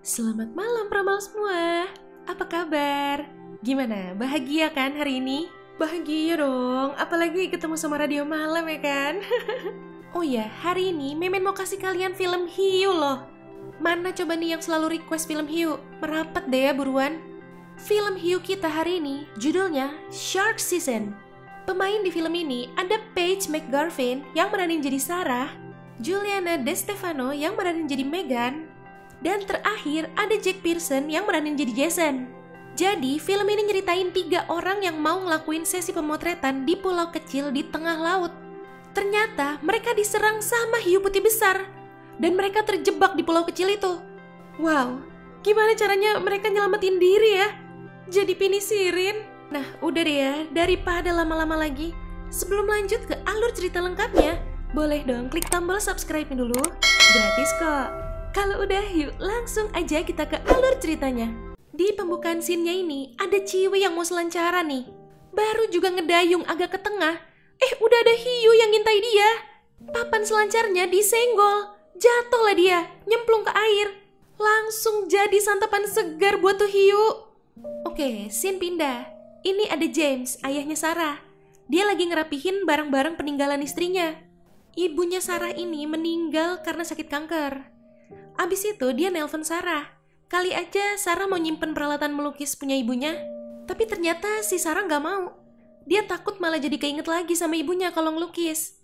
Selamat malam Pramal semua. Apa kabar? Gimana? Bahagia kan hari ini? Bahagia dong, apalagi ketemu sama radio malam ya kan? Oh ya, hari ini Memen mau kasih kalian film hiu loh. Mana coba nih yang selalu request film hiu? Merapat deh ya buruan. Film hiu kita hari ini judulnya Shark Season. Pemain di film ini ada Paige McGarvin yang meranin jadi Sarah, Juliana De Stefano yang meranin jadi Megan, dan terakhir ada Jack Pearson yang meranin jadi Jason. Jadi film ini nyeritain 3 orang yang mau ngelakuin sesi pemotretan di pulau kecil di tengah laut. Ternyata mereka diserang sama hiu putih besar dan mereka terjebak di pulau kecil itu. Wow, gimana caranya mereka nyelamatin diri ya? Jadi pinisirin. Nah udah deh ya, daripada lama-lama lagi, sebelum lanjut ke alur cerita lengkapnya, boleh dong klik tombol subscribe-nya dulu, gratis kok. Kalau udah yuk langsung aja kita ke alur ceritanya. Di pembukaan scene-nya ini ada Ciwi yang mau selancaran nih. Baru juga ngedayung agak ke tengah, udah ada hiu yang ngintai dia. Papan selancarnya disenggol, jatuhlah dia, nyemplung ke air. Langsung jadi santapan segar buat tuh hiu. Oke, scene pindah. Ini ada James, ayahnya Sarah. Dia lagi ngerapihin barang-barang peninggalan istrinya. Ibunya Sarah ini meninggal karena sakit kanker. Abis itu dia nelpon Sarah. Kali aja Sarah mau nyimpen peralatan melukis punya ibunya. Tapi ternyata si Sarah nggak mau. Dia takut malah jadi keinget lagi sama ibunya kalau ngelukis.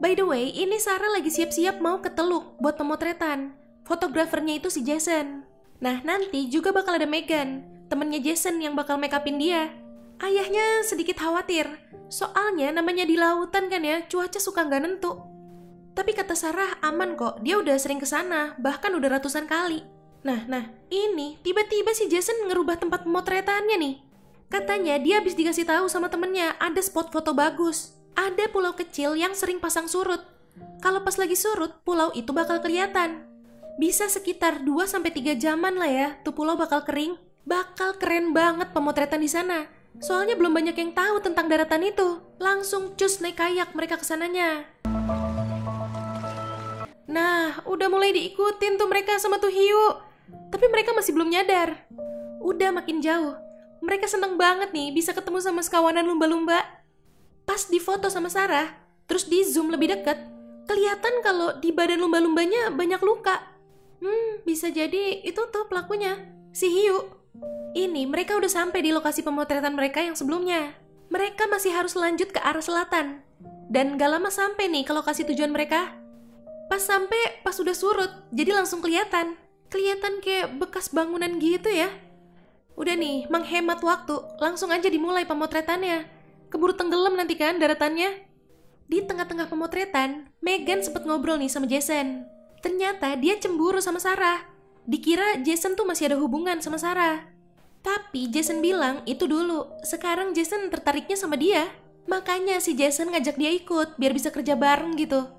By the way, ini Sarah lagi siap-siap mau ke Teluk buat pemotretan. Fotografernya itu si Jason. Nah nanti juga bakal ada Megan, temennya Jason yang bakal make upin dia. Ayahnya sedikit khawatir, soalnya namanya di lautan kan ya, cuaca suka nggak nentu. Tapi kata Sarah aman kok, dia udah sering kesana, bahkan udah ratusan kali. Nah, ini tiba-tiba si Jason ngerubah tempat pemotretannya nih. Katanya dia habis dikasih tahu sama temennya ada spot foto bagus. Ada pulau kecil yang sering pasang surut. Kalau pas lagi surut, pulau itu bakal kelihatan. Bisa sekitar 2-3 jaman lah ya, tuh pulau bakal kering. Bakal keren banget pemotretan di sana. Soalnya belum banyak yang tahu tentang daratan itu. Langsung cus naik kayak mereka kesananya. Nah, udah mulai diikutin tuh mereka sama tuh hiu. Tapi mereka masih belum nyadar. Udah makin jauh. Mereka seneng banget nih bisa ketemu sama sekawanan lumba-lumba. Pas difoto sama Sarah, terus di zoom lebih deket, kelihatan kalau di badan lumba-lumbanya banyak luka. Bisa jadi itu tuh pelakunya, si hiu. Ini mereka udah sampai di lokasi pemotretan mereka yang sebelumnya. Mereka masih harus lanjut ke arah selatan. Dan gak lama sampai nih ke lokasi tujuan mereka. Pas udah surut, jadi langsung kelihatan. Kelihatan kayak bekas bangunan gitu ya. Udah nih, menghemat waktu, langsung aja dimulai pemotretannya. Keburu tenggelam nanti kan daratannya. Di tengah-tengah pemotretan, Megan sempet ngobrol nih sama Jason. Ternyata dia cemburu sama Sarah. Dikira Jason tuh masih ada hubungan sama Sarah. Tapi Jason bilang itu dulu, sekarang Jason tertariknya sama dia. Makanya si Jason ngajak dia ikut, biar bisa kerja bareng gitu.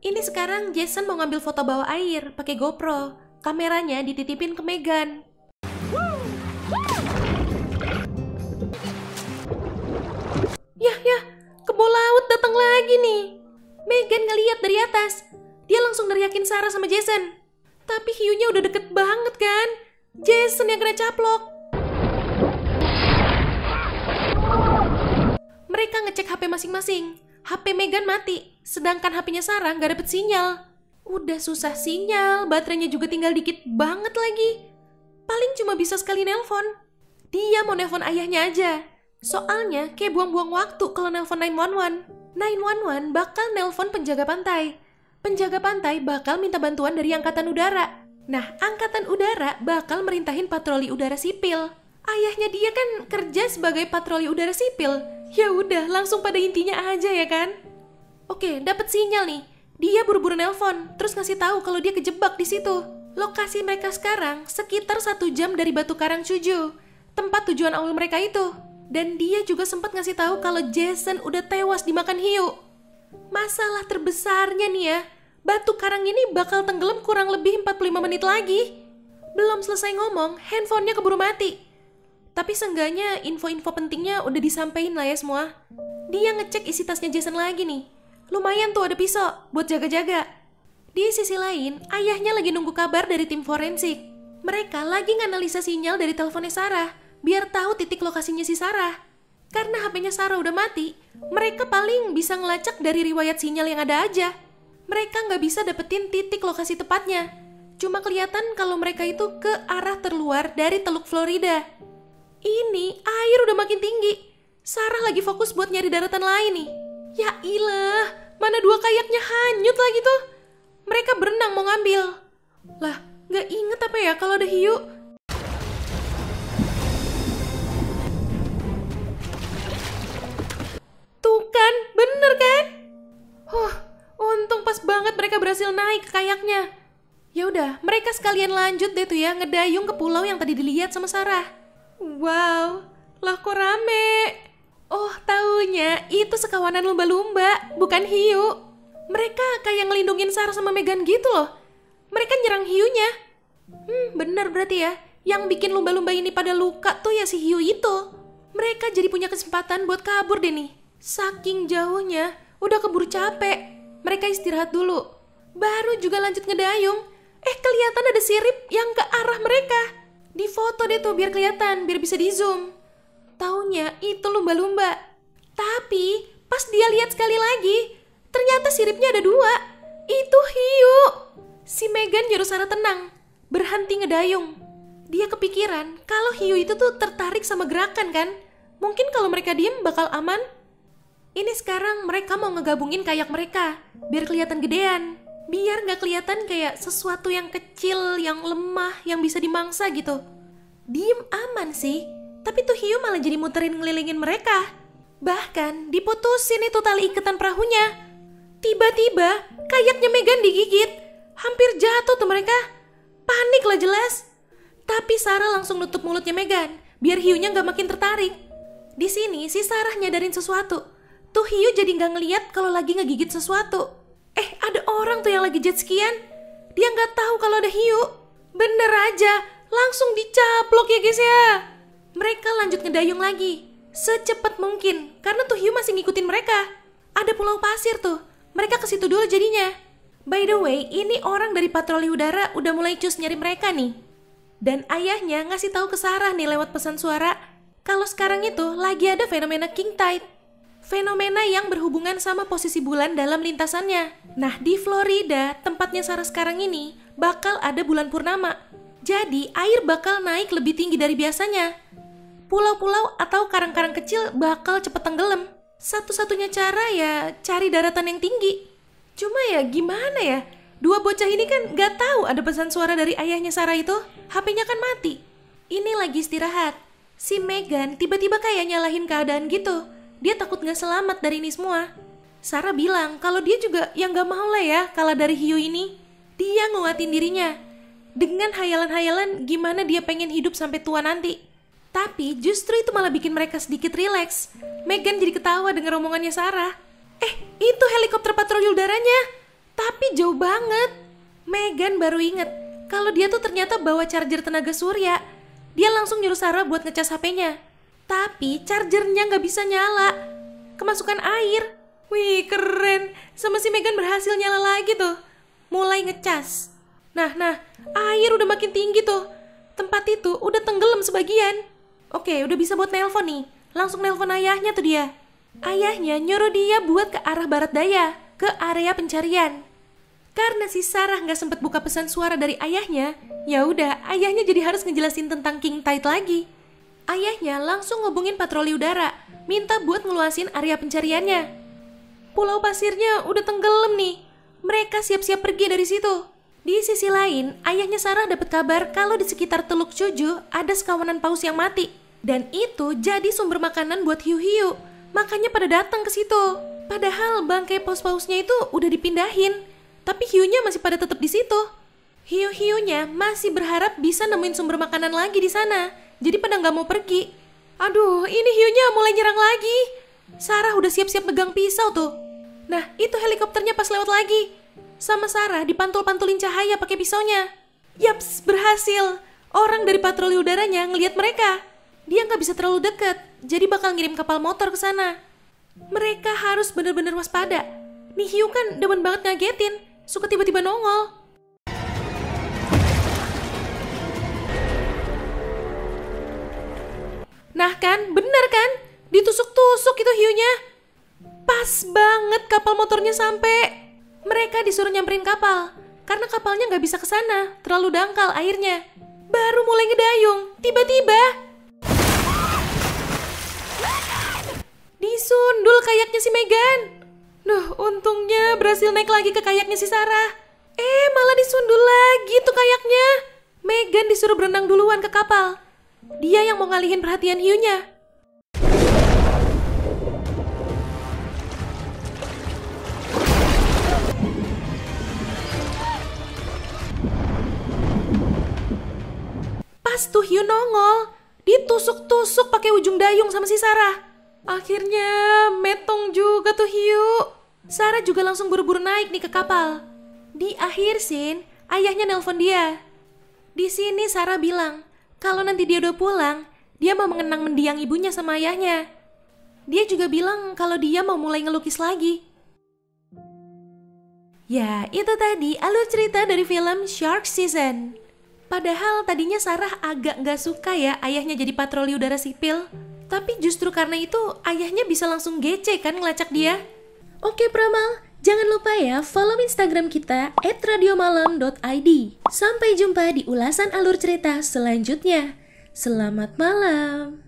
Ini sekarang Jason mau ngambil foto bawah air pakai GoPro. Kameranya dititipin ke Megan. Ya, kebo laut datang lagi nih. Megan ngeliat dari atas. Dia langsung neriakin Sarah sama Jason. Tapi hiunya udah deket banget kan. Jason yang kena caplok. Mereka ngecek HP masing-masing. HP Megan mati, sedangkan HP-nya Sarah nggak dapet sinyal. Udah susah sinyal, baterainya juga tinggal dikit banget lagi. Paling cuma bisa sekali nelpon. Dia mau nelpon ayahnya aja. Soalnya kayak buang-buang waktu kalau nelpon 911. 911 bakal nelpon penjaga pantai. Penjaga pantai bakal minta bantuan dari Angkatan Udara. Nah, Angkatan Udara bakal merintahin patroli udara sipil. Ayahnya dia kan kerja sebagai patroli udara sipil. Ya udah, langsung pada intinya aja ya kan. Oke, dapet sinyal nih. Dia buru-buru nelpon, terus ngasih tahu kalau dia kejebak di situ. Lokasi mereka sekarang sekitar 1 jam dari Batu Karang Cuju, tempat tujuan awal mereka itu. Dan dia juga sempat ngasih tahu kalau Jason udah tewas dimakan hiu. Masalah terbesarnya nih ya, Batu Karang ini bakal tenggelam kurang lebih 45 menit lagi. Belum selesai ngomong, handphonenya keburu mati. Tapi seenggaknya info-info pentingnya udah disampein lah ya semua. Dia ngecek isi tasnya Jason lagi nih. Lumayan tuh ada pisau buat jaga-jaga. Di sisi lain, ayahnya lagi nunggu kabar dari tim forensik. Mereka lagi nganalisa sinyal dari teleponnya Sarah, biar tahu titik lokasinya si Sarah. Karena HP-nya Sarah udah mati, mereka paling bisa ngelacak dari riwayat sinyal yang ada aja. Mereka nggak bisa dapetin titik lokasi tepatnya. Cuma kelihatan kalau mereka itu ke arah terluar dari Teluk Florida. Ini air udah makin tinggi. Sarah lagi fokus buat nyari daratan lain nih. Ya ilah, mana dua kayaknya hanyut lagi tuh. Mereka berenang mau ngambil. Lah, nggak inget apa ya kalau ada hiu? Tuh kan, bener kan? Untung pas banget mereka berhasil naik ke kayaknya. Ya udah, mereka sekalian lanjut deh tuh ya ngedayung ke pulau yang tadi dilihat sama Sarah. Wow, lah kok rame. Oh, taunya itu sekawanan lumba-lumba, bukan hiu. Mereka kayak ngelindungin Sarah sama Megan gitu loh. Mereka nyerang hiunya. Bener berarti ya. Yang bikin lumba-lumba ini pada luka tuh ya si hiu itu. Mereka jadi punya kesempatan buat kabur deh nih. Saking jauhnya, udah keburu capek. Mereka istirahat dulu. Baru juga lanjut ngedayung. Kelihatan ada sirip yang ke arah mereka. Di foto deh tuh biar kelihatan, biar bisa di zoom. Taunya itu lumba-lumba. Tapi pas dia lihat sekali lagi, ternyata siripnya ada 2. Itu hiu. Si Megan nyuruh Sarah tenang, berhenti ngedayung. Dia kepikiran kalau hiu itu tuh tertarik sama gerakan kan. Mungkin kalau mereka diem bakal aman. Ini sekarang mereka mau ngegabungin kayak mereka, biar kelihatan gedean. Biar gak kelihatan kayak sesuatu yang kecil, yang lemah, yang bisa dimangsa gitu. Diem aman sih, tapi tuh hiu malah jadi muterin ngelilingin mereka. Bahkan diputusin itu tali iketan perahunya. Tiba-tiba kayaknya Megan digigit. Hampir jatuh tuh mereka. Panik lah jelas. Tapi Sarah langsung nutup mulutnya Megan, biar hiunya gak makin tertarik. Di sini si Sarah nyadarin sesuatu. Tuh hiu jadi gak ngeliat kalau lagi ngegigit sesuatu. Ada orang tuh yang lagi jet skian. Dia gak tahu kalau ada hiu. Bener aja, langsung dicaplok ya guys ya. Mereka lanjut ngedayung lagi, secepat mungkin, karena tuh hiu masih ngikutin mereka. Ada pulau pasir tuh, mereka ke situ dulu jadinya. By the way, ini orang dari patroli udara udah mulai cus nyari mereka nih. Dan ayahnya ngasih tahu ke Sarah nih lewat pesan suara, kalau sekarang itu lagi ada fenomena king tide. Fenomena yang berhubungan sama posisi bulan dalam lintasannya. Nah, di Florida, tempatnya Sarah sekarang ini, bakal ada bulan purnama. Jadi, air bakal naik lebih tinggi dari biasanya. Pulau-pulau atau karang-karang kecil bakal cepet tenggelam. Satu-satunya cara ya cari daratan yang tinggi. Cuma ya gimana ya? Dua bocah ini kan gak tahu ada pesan suara dari ayahnya Sarah itu. HP-nya kan mati. Ini lagi istirahat. Si Megan tiba-tiba kayak nyalahin keadaan gitu. Dia takut gak selamat dari ini semua. Sarah bilang kalau dia juga yang gak mau lah ya kalah dari hiu ini. Dia nguatin dirinya dengan hayalan-hayalan gimana dia pengen hidup sampai tua nanti. Tapi justru itu malah bikin mereka sedikit rileks. Megan jadi ketawa denger omongannya Sarah. Itu helikopter patroli udaranya. Tapi jauh banget. Megan baru inget kalau dia tuh ternyata bawa charger tenaga surya. Dia langsung nyuruh Sarah buat ngecas HP-nya. Tapi chargernya gak bisa nyala. Kemasukan air. Wih keren. Sama si Megan berhasil nyala lagi tuh. Mulai ngecas. Nah, air udah makin tinggi tuh. Tempat itu udah tenggelam sebagian. Oke, udah bisa buat nelpon nih. Langsung nelpon ayahnya tuh dia. Ayahnya nyuruh dia buat ke arah barat daya, ke area pencarian. Karena si Sarah gak sempet buka pesan suara dari ayahnya, ya udah ayahnya jadi harus ngejelasin tentang king tide lagi. Ayahnya langsung ngubungin patroli udara, minta buat ngeluasin area pencariannya. Pulau pasirnya udah tenggelam nih. Mereka siap-siap pergi dari situ. Di sisi lain, ayahnya Sarah dapat kabar kalau di sekitar Teluk Cuju ada sekawanan paus yang mati. Dan itu jadi sumber makanan buat hiu-hiu. Makanya pada datang ke situ. Padahal bangkai paus-pausnya itu udah dipindahin. Tapi hiunya masih pada tetap di situ. Hiu-hiunya masih berharap bisa nemuin sumber makanan lagi di sana. Jadi pada nggak mau pergi. Aduh, ini hiunya mulai nyerang lagi. Sarah udah siap-siap pegang pisau tuh. Nah, itu helikopternya pas lewat lagi. Sama Sarah dipantul-pantulin cahaya pakai pisaunya. Yaps, berhasil. Orang dari patroli udaranya ngelihat mereka. Dia nggak bisa terlalu dekat, jadi bakal ngirim kapal motor ke sana. Mereka harus bener-bener waspada. Nih hiu kan demen banget ngagetin, suka tiba-tiba nongol. marah kan? Bener kan? Ditusuk-tusuk itu hiunya. Pas banget kapal motornya sampai. Mereka disuruh nyamperin kapal karena kapalnya nggak bisa ke sana, terlalu dangkal airnya. Baru mulai ngedayung, tiba-tiba disundul kayaknya si Megan. Duh, untungnya berhasil naik lagi ke kayaknya si Sarah. Malah disundul lagi tuh kayaknya. Megan disuruh berenang duluan ke kapal. Dia yang mau ngalihin perhatian hiunya. Pas tuh hiu nongol, ditusuk-tusuk pakai ujung dayung sama si Sarah. Akhirnya metong juga tuh hiu. Sarah juga langsung buru-buru naik nih ke kapal. Di akhir scene, ayahnya nelpon dia. Di sini Sarah bilang, kalau nanti dia udah pulang, dia mau mengenang mendiang ibunya sama ayahnya. Dia juga bilang kalau dia mau mulai ngelukis lagi. Ya, itu tadi alur cerita dari film Shark Season. Padahal tadinya Sarah agak nggak suka ya ayahnya jadi patroli udara sipil. Tapi justru karena itu ayahnya bisa langsung gece kan ngelacak dia. Oke Pramal, jangan lupa ya follow Instagram kita @radiomalam.id. Sampai jumpa di ulasan alur cerita selanjutnya. Selamat malam.